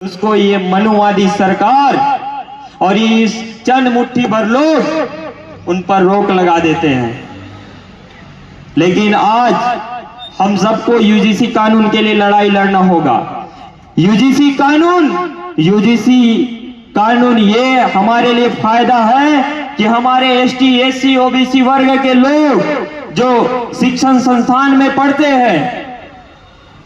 उसको ये मनुवादी सरकार और इस चंद मुट्ठी भर लोग उन पर रोक लगा देते हैं। लेकिन आज हम सबको यूजीसी कानून के लिए लड़ाई लड़ना होगा। यूजीसी कानून ये हमारे लिए फायदा है कि हमारे एसटी, एससी, ओबीसी वर्ग के लोग जो शिक्षण संस्थान में पढ़ते हैं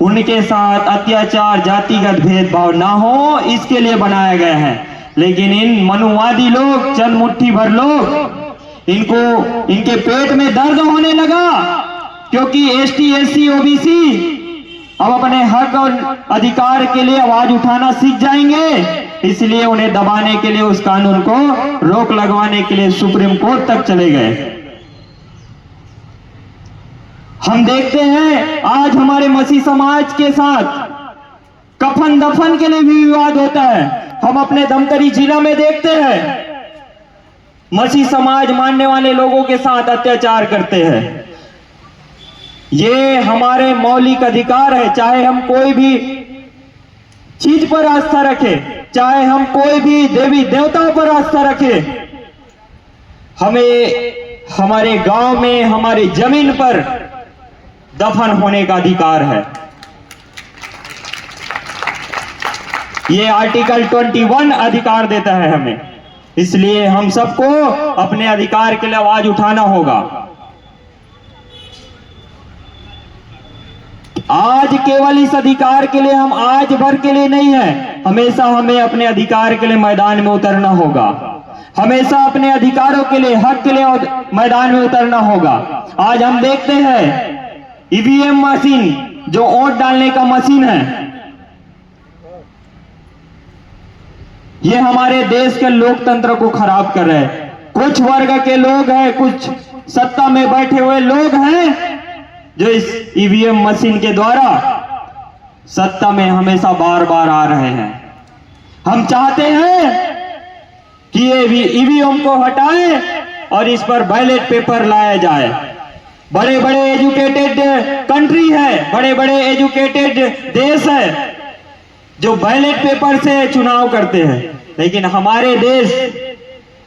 उनके साथ अत्याचार, जातिगत भेदभाव ना हो, इसके लिए बनाया गया है। लेकिन इन मनुवादी लोग, चंद मुट्ठी भर लोग, इनके पेट में दर्द होने लगा क्योंकि एसटी, एससी, ओबीसी अब अपने हक और अधिकार के लिए आवाज उठाना सीख जाएंगे, इसलिए उन्हें दबाने के लिए उस कानून को रोक लगवाने के लिए सुप्रीम कोर्ट तक चले गए। हम देखते हैं आज हमारे मसीह समाज के साथ कफन दफन के लिए भी विवाद होता है। हम अपने धमतरी जिला में देखते हैं मसीह समाज मानने वाले लोगों के साथ अत्याचार करते हैं। ये हमारे मौलिक अधिकार है, चाहे हम कोई भी चीज पर आस्था रखें, चाहे हम कोई भी देवी देवताओं पर आस्था रखें, हमें हमारे गांव में, हमारी जमीन पर दफन होने का अधिकार है। ये आर्टिकल 21 अधिकार देता है हमें, इसलिए हम सबको अपने अधिकार के लिए आवाज उठाना होगा। आज केवल इस अधिकार के लिए, हम आज भर के लिए नहीं है, हमेशा हमें अपने अधिकार के लिए मैदान में उतरना होगा। हमेशा अपने अधिकारों के लिए, हक के लिए मैदान में उतरना होगा। आज हम देखते हैं ईवीएम मशीन, जो वोट डालने का मशीन है, ये हमारे देश के लोकतंत्र को खराब कर रहे हैं। कुछ वर्ग के लोग हैं, कुछ सत्ता में बैठे हुए लोग हैं जो इस ईवीएम मशीन के द्वारा सत्ता में हमेशा बार बार आ रहे हैं। हम चाहते हैं कि ये ईवीएम को हटाएं और इस पर बैलेट पेपर लाया जाए। बड़े बड़े एजुकेटेड कंट्री है, बड़े बड़े एजुकेटेड देश है जो बैलेट पेपर से चुनाव करते हैं, लेकिन हमारे देश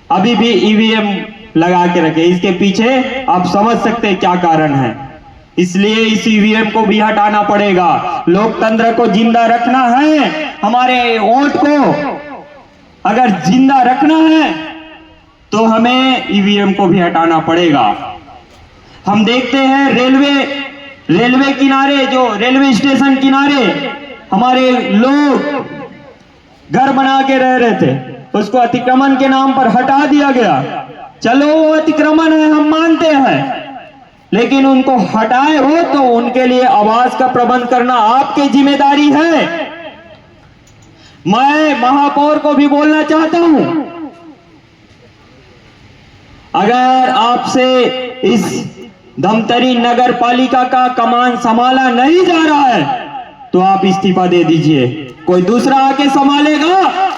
अभी भी ईवीएम लगा के रखे। इसके पीछे आप समझ सकते हैं क्या कारण है। इसलिए इस ईवीएम को भी हटाना पड़ेगा। लोकतंत्र को जिंदा रखना है, हमारे वोट को अगर जिंदा रखना है तो हमें ईवीएम को भी हटाना पड़ेगा। हम देखते हैं रेलवे किनारे, जो रेलवे स्टेशन किनारे हमारे लोग घर बना के रह रहे थे, उसको अतिक्रमण के नाम पर हटा दिया गया। चलो वो अतिक्रमण है, हम मानते हैं, लेकिन उनको हटाए हो तो उनके लिए आवास का प्रबंध करना आपकी जिम्मेदारी है। मैं महापौर को भी बोलना चाहता हूं, अगर आपसे इस धमतरी नगर पालिका का कमान संभाला नहीं जा रहा है तो आप इस्तीफा दे दीजिए, कोई दूसरा आके संभालेगा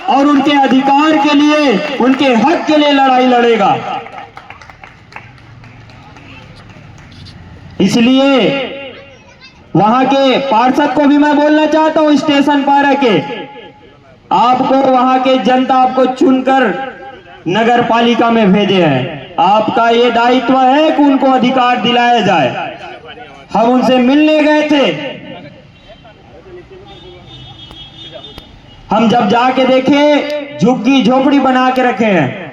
और उनके अधिकार के लिए, उनके हक के लिए लड़ाई लड़ेगा। इसलिए वहां के पार्षद को भी मैं बोलना चाहता हूं, स्टेशन पर के आपको, वहां के जनता आपको चुनकर नगर पालिका में भेजे हैं। आपका ये दायित्व है कि उनको अधिकार दिलाया जाए। हम उनसे मिलने गए थे, हम जब जाके देखे झुग्गी झोपड़ी बना के रखे हैं।